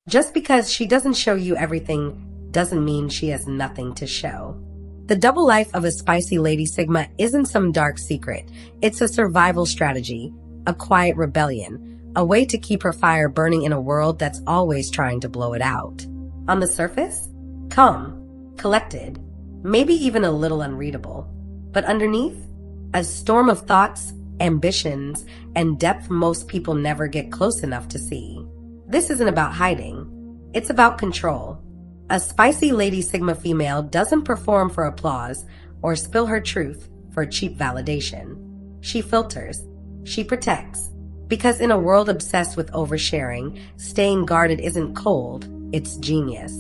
Just because she doesn't show you everything doesn't mean she has nothing to show. The double life of a spicy Lady Sigma isn't some dark secret. It's a survival strategy, a quiet rebellion, a way to keep her fire burning in a world that's always trying to blow it out. On the surface, calm, collected, maybe even a little unreadable. But underneath, a storm of thoughts, ambitions, and depth most people never get close enough to see. This isn't about hiding. It's about control. A spicy Lady Sigma female doesn't perform for applause or spill her truth for cheap validation. She filters. She protects. Because in a world obsessed with oversharing, staying guarded isn't cold, it's genius.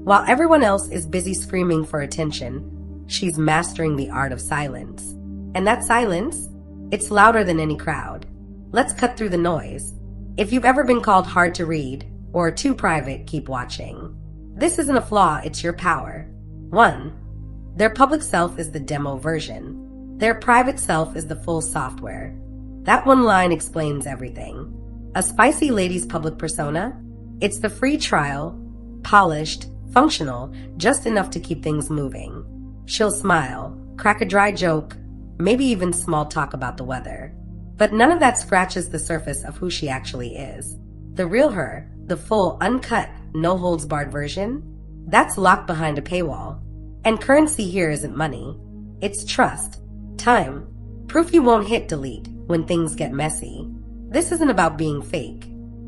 While everyone else is busy screaming for attention, she's mastering the art of silence. And that silence, it's louder than any crowd. Let's cut through the noise. If you've ever been called hard to read or too private, keep watching. This isn't a flaw, it's your power. 1. Their public self is the demo version. Their private self is the full software. That one line explains everything. A spicy lady's public persona? It's the free trial, polished, functional, just enough to keep things moving. She'll smile, crack a dry joke, maybe even small talk about the weather. But none of that scratches the surface of who she actually is. The real her, the full, uncut, no-holds-barred version, that's locked behind a paywall. And currency here isn't money. It's trust, time, proof you won't hit delete when things get messy. This isn't about being fake.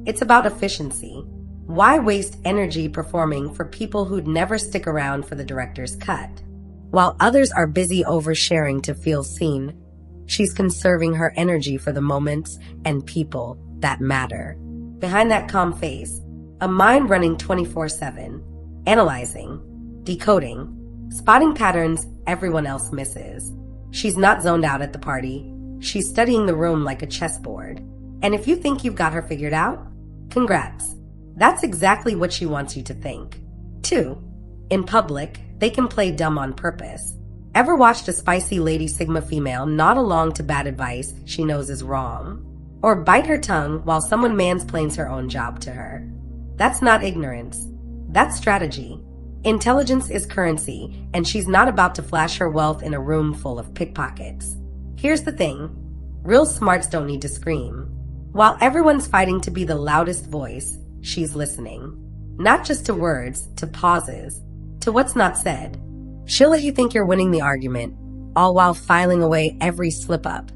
It's about efficiency. Why waste energy performing for people who'd never stick around for the director's cut? While others are busy oversharing to feel seen, she's conserving her energy for the moments and people that matter. Behind that calm face, a mind running 24/7, analyzing, decoding, spotting patterns everyone else misses. She's not zoned out at the party. She's studying the room like a chessboard. And if you think you've got her figured out, congrats. That's exactly what she wants you to think. 2. In public, they can play dumb on purpose. Ever watched a spicy Lady Sigma female nod along to bad advice she knows is wrong? Or bite her tongue while someone mansplains her own job to her? That's not ignorance. That's strategy. Intelligence is currency, and she's not about to flash her wealth in a room full of pickpockets. Here's the thing. Real smarts don't need to scream. While everyone's fighting to be the loudest voice, she's listening. Not just to words, to pauses, to what's not said. She'll let you think you're winning the argument, all while filing away every slip-up,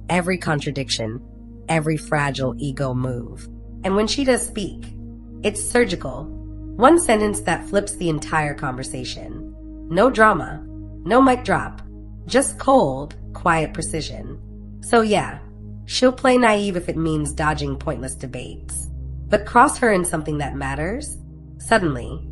every contradiction, every fragile ego move. And when she does speak, it's surgical. One sentence that flips the entire conversation. No drama, no mic drop, just cold, quiet precision. So yeah, she'll play naive if it means dodging pointless debates. But cross her in something that matters, suddenly,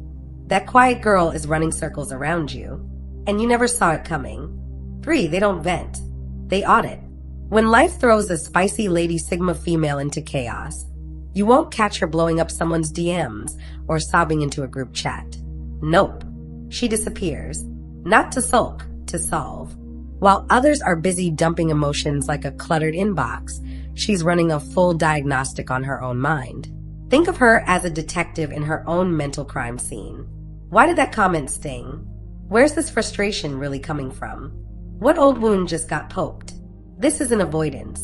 that quiet girl is running circles around you, and you never saw it coming. 3. They don't vent. They audit. When life throws a spicy Lady Sigma female into chaos, you won't catch her blowing up someone's DMs or sobbing into a group chat. Nope. She disappears. Not to sulk, to solve. While others are busy dumping emotions like a cluttered inbox, she's running a full diagnostic on her own mind. Think of her as a detective in her own mental crime scene. Why did that comment sting? Where's this frustration really coming from? What old wound just got poked? This isn't avoidance.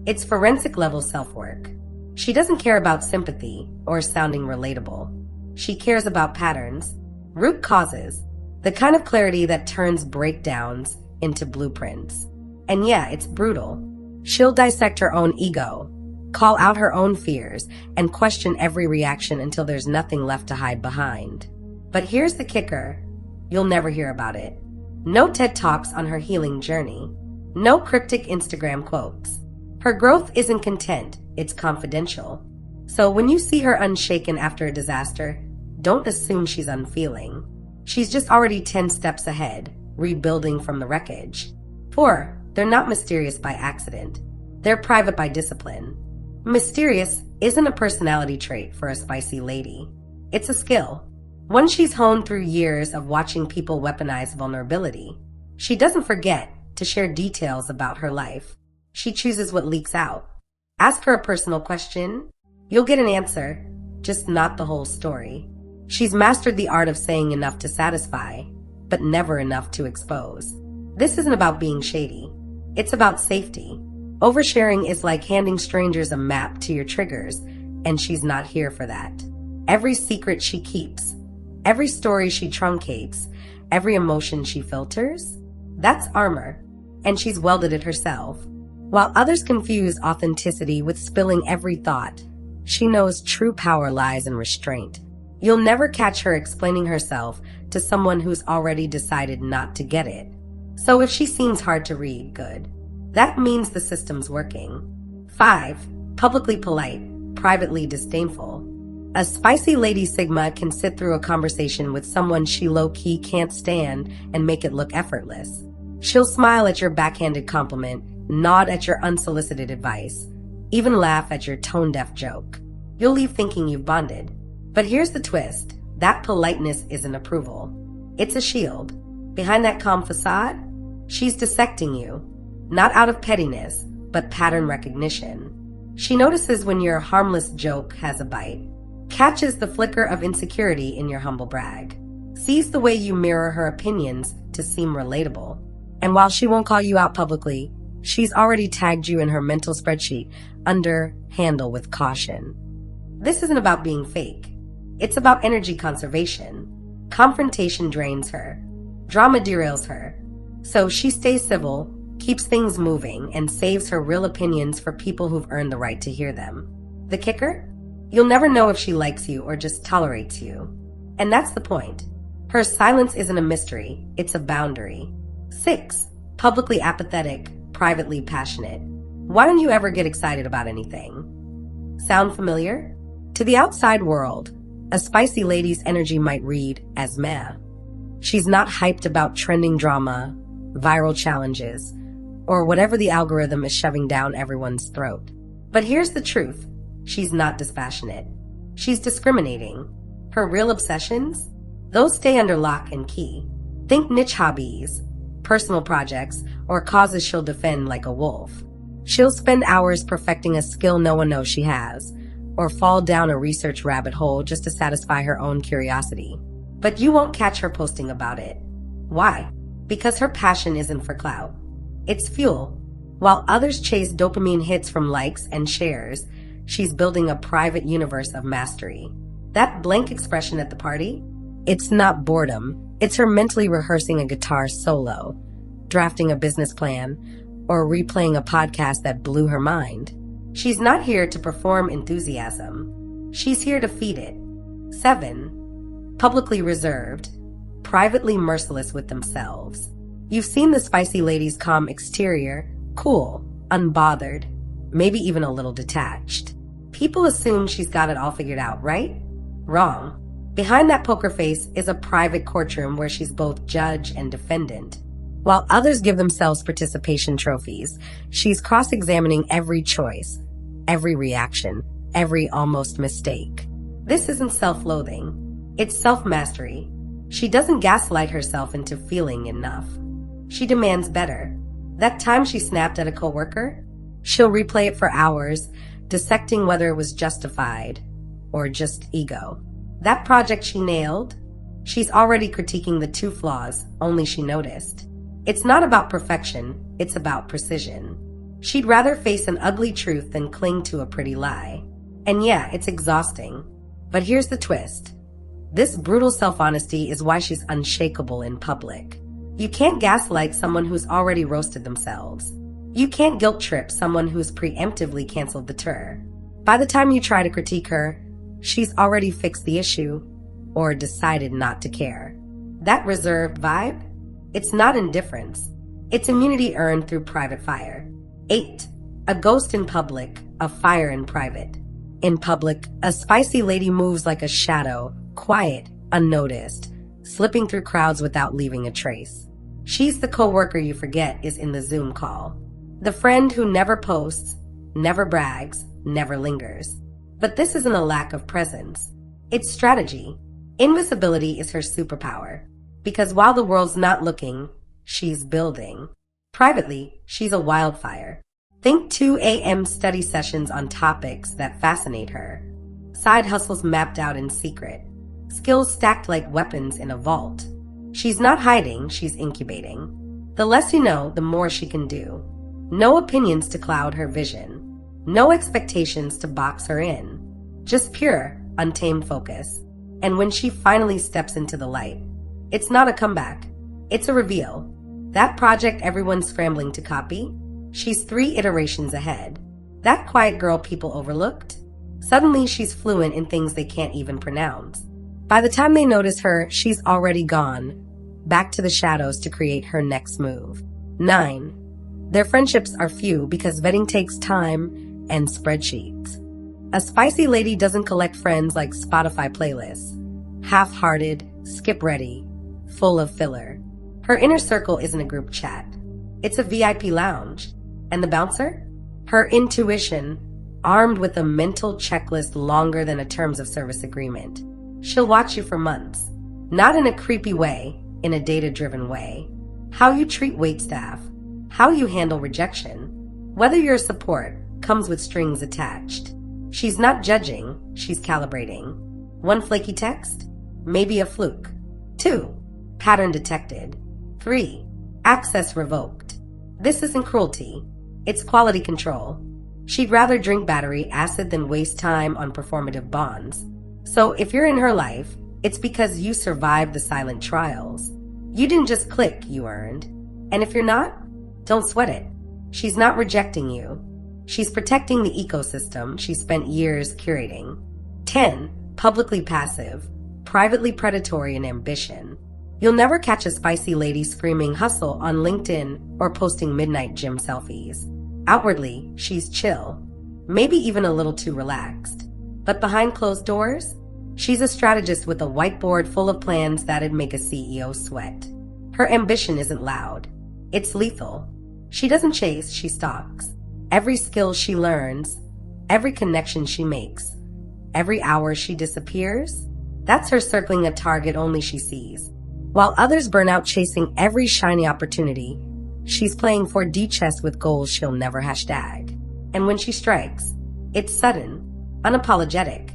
It's forensic-level self-work. She doesn't care about sympathy or sounding relatable. She cares about patterns, root causes, the kind of clarity that turns breakdowns into blueprints. And yeah, it's brutal. She'll dissect her own ego, call out her own fears, and question every reaction until there's nothing left to hide behind. But here's the kicker. You'll never hear about it. No TED Talks on her healing journey. No cryptic Instagram quotes. Her growth isn't content, it's confidential. So when you see her unshaken after a disaster, don't assume she's unfeeling. She's just already 10 steps ahead, rebuilding from the wreckage. 4. They're not mysterious by accident. They're private by discipline. Mysterious isn't a personality trait for a spicy lady. It's a skill. One she's honed through years of watching people weaponize vulnerability. She doesn't forget to share details about her life. She chooses what leaks out. Ask her a personal question. You'll get an answer. just not the whole story. She's mastered the art of saying enough to satisfy, but never enough to expose. This isn't about being shady. It's about safety. Oversharing is like handing strangers a map to your triggers, and she's not here for that. Every secret she keeps, every story she truncates, every emotion she filters, that's armor, and she's welded it herself. While others confuse authenticity with spilling every thought, she knows true power lies in restraint. You'll never catch her explaining herself to someone who's already decided not to get it. So if she seems hard to read, good. That means the system's working. 5. Publicly polite, privately disdainful. A spicy Lady Sigma can sit through a conversation with someone she low-key can't stand and make it look effortless. She'll smile at your backhanded compliment, nod at your unsolicited advice, even laugh at your tone-deaf joke. You'll leave thinking you've bonded. But here's the twist. That politeness isn't approval. It's a shield. Behind that calm facade, she's dissecting you. Not out of pettiness, but pattern recognition. She notices when your harmless joke has a bite, catches the flicker of insecurity in your humble brag, sees the way you mirror her opinions to seem relatable. And while she won't call you out publicly, she's already tagged you in her mental spreadsheet under handle with caution. This isn't about being fake. It's about energy conservation. Confrontation drains her. Drama derails her. So she stays civil, keeps things moving, and saves her real opinions for people who've earned the right to hear them. The kicker? You'll never know if she likes you or just tolerates you. And that's the point. Her silence isn't a mystery, it's a boundary. 6. Publicly apathetic, privately passionate. Why don't you ever get excited about anything? Sound familiar? To the outside world, a spicy lady's energy might read as meh. She's not hyped about trending drama, viral challenges, or whatever the algorithm is shoving down everyone's throat. But here's the truth. She's not dispassionate. She's discriminating. Her real obsessions? Those stay under lock and key. Think niche hobbies, personal projects, or causes she'll defend like a wolf. She'll spend hours perfecting a skill no one knows she has, or fall down a research rabbit hole just to satisfy her own curiosity. But you won't catch her posting about it. Why? Because her passion isn't for clout. It's fuel. While others chase dopamine hits from likes and shares, she's building a private universe of mastery. That blank expression at the party? It's not boredom. It's her mentally rehearsing a guitar solo, drafting a business plan, or replaying a podcast that blew her mind. She's not here to perform enthusiasm. She's here to feed it. 7. Publicly reserved, privately merciless with themselves. You've seen the spicy lady's calm exterior, cool, unbothered, maybe even a little detached. People assume she's got it all figured out, right? Wrong. Behind that poker face is a private courtroom where she's both judge and defendant. While others give themselves participation trophies, she's cross-examining every choice, every reaction, every almost mistake. This isn't self-loathing. It's self-mastery. She doesn't gaslight herself into feeling enough. She demands better. That time she snapped at a coworker, she'll replay it for hours, dissecting whether it was justified or just ego. That project she nailed, she's already critiquing the 2 flaws only she noticed. It's not about perfection, it's about precision. She'd rather face an ugly truth than cling to a pretty lie. And yeah, it's exhausting. But here's the twist. This brutal self-honesty is why she's unshakable in public. You can't gaslight someone who's already roasted themselves. You can't guilt trip someone who's preemptively canceled the tour. By the time you try to critique her, she's already fixed the issue or decided not to care. That reserved vibe? It's not indifference. It's immunity earned through private fire. 8. A ghost in public, a fire in private. In public, a spicy lady moves like a shadow, quiet, unnoticed, slipping through crowds without leaving a trace. She's the coworker you forget is in the Zoom call. The friend who never posts, never brags, never lingers. But this isn't a lack of presence. It's strategy. Invisibility is her superpower. Because while the world's not looking, she's building. Privately, she's a wildfire. Think 2 a.m. study sessions on topics that fascinate her. side hustles mapped out in secret, skills stacked like weapons in a vault. She's not hiding, she's incubating. The less you know, the more she can do. No opinions to cloud her vision. No expectations to box her in. Just pure, untamed focus. And when she finally steps into the light, it's not a comeback. It's a reveal. That project everyone's scrambling to copy, she's 3 iterations ahead. That quiet girl people overlooked, suddenly she's fluent in things they can't even pronounce. By the time they notice her, she's already gone, back to the shadows to create her next move. 9. Their friendships are few because vetting takes time and spreadsheets. A spicy lady doesn't collect friends like Spotify playlists. Half-hearted, skip-ready, full of filler. Her inner circle isn't a group chat. It's a VIP lounge. And the bouncer? Her intuition, armed with a mental checklist longer than a terms of service agreement. She'll watch you for months. Not in a creepy way, in a data-driven way. How you treat waitstaff. How you handle rejection. Whether your support comes with strings attached. She's not judging, she's calibrating. 1 flaky text? Maybe a fluke. 2. Pattern detected. 3. Access revoked. This isn't cruelty. It's quality control. She'd rather drink battery acid than waste time on performative bonds. So if you're in her life, it's because you survived the silent trials. You didn't just click, you earned. And if you're not, don't sweat it. She's not rejecting you. She's protecting the ecosystem she spent years curating. 10. Publicly passive, privately predatory in ambition. You'll never catch a spicy lady screaming hustle on LinkedIn or posting midnight gym selfies. Outwardly, she's chill, maybe even a little too relaxed. But behind closed doors, she's a strategist with a whiteboard full of plans that'd make a CEO sweat. Her ambition isn't loud. It's lethal. She doesn't chase, she stalks. Every skill she learns, every connection she makes, every hour she disappears, that's her circling a target only she sees. While others burn out chasing every shiny opportunity, she's playing 4D chess with goals she'll never hashtag. And when she strikes, it's sudden, unapologetic,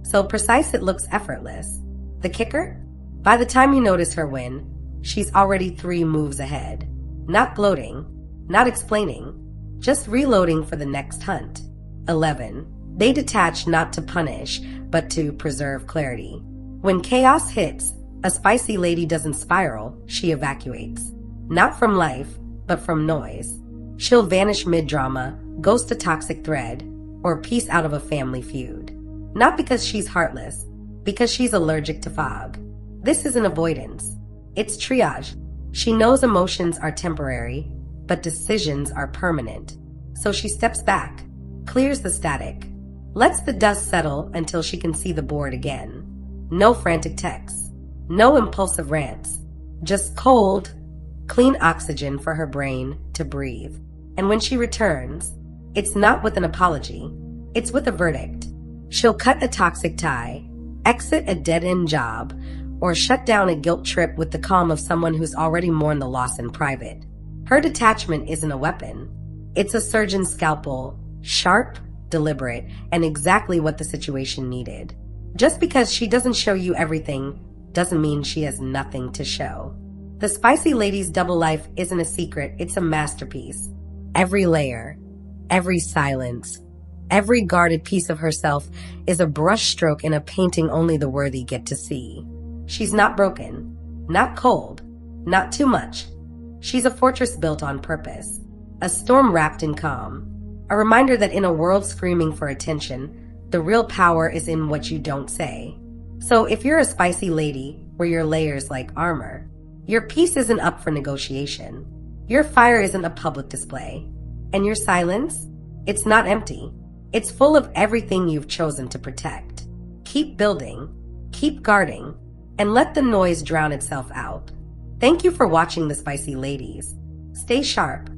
so precise it looks effortless. The kicker? By the time you notice her win, she's already 3 moves ahead. Not gloating, not explaining, just reloading for the next hunt. 11. They detach not to punish, but to preserve clarity. When chaos hits, a spicy lady doesn't spiral, she evacuates. Not from life, but from noise. She'll vanish mid-drama, ghost a toxic thread, or piece out of a family feud. Not because she's heartless, because she's allergic to fog. This isn't avoidance. It's triage. She knows emotions are temporary, but decisions are permanent. So she steps back, clears the static, lets the dust settle until she can see the board again. No frantic texts, no impulsive rants, just cold, clean oxygen for her brain to breathe. And when she returns, it's not with an apology, it's with a verdict. She'll cut a toxic tie, exit a dead-end job, or shut down a guilt trip with the calm of someone who's already mourned the loss in private. Her detachment isn't a weapon. It's a surgeon's scalpel, sharp, deliberate, and exactly what the situation needed. Just because she doesn't show you everything doesn't mean she has nothing to show. The spicy lady's double life isn't a secret, it's a masterpiece. Every layer, every silence, every guarded piece of herself is a brushstroke in a painting only the worthy get to see. She's not broken, not cold, not too much. She's a fortress built on purpose, a storm wrapped in calm, a reminder that in a world screaming for attention, the real power is in what you don't say. So if you're a spicy lady, wear your layers like armor. Your peace isn't up for negotiation. Your fire isn't a public display. And your silence? It's not empty. It's full of everything you've chosen to protect. Keep building, keep guarding, and let the noise drown itself out. Thank you for watching The Spicy Ladies. Stay sharp,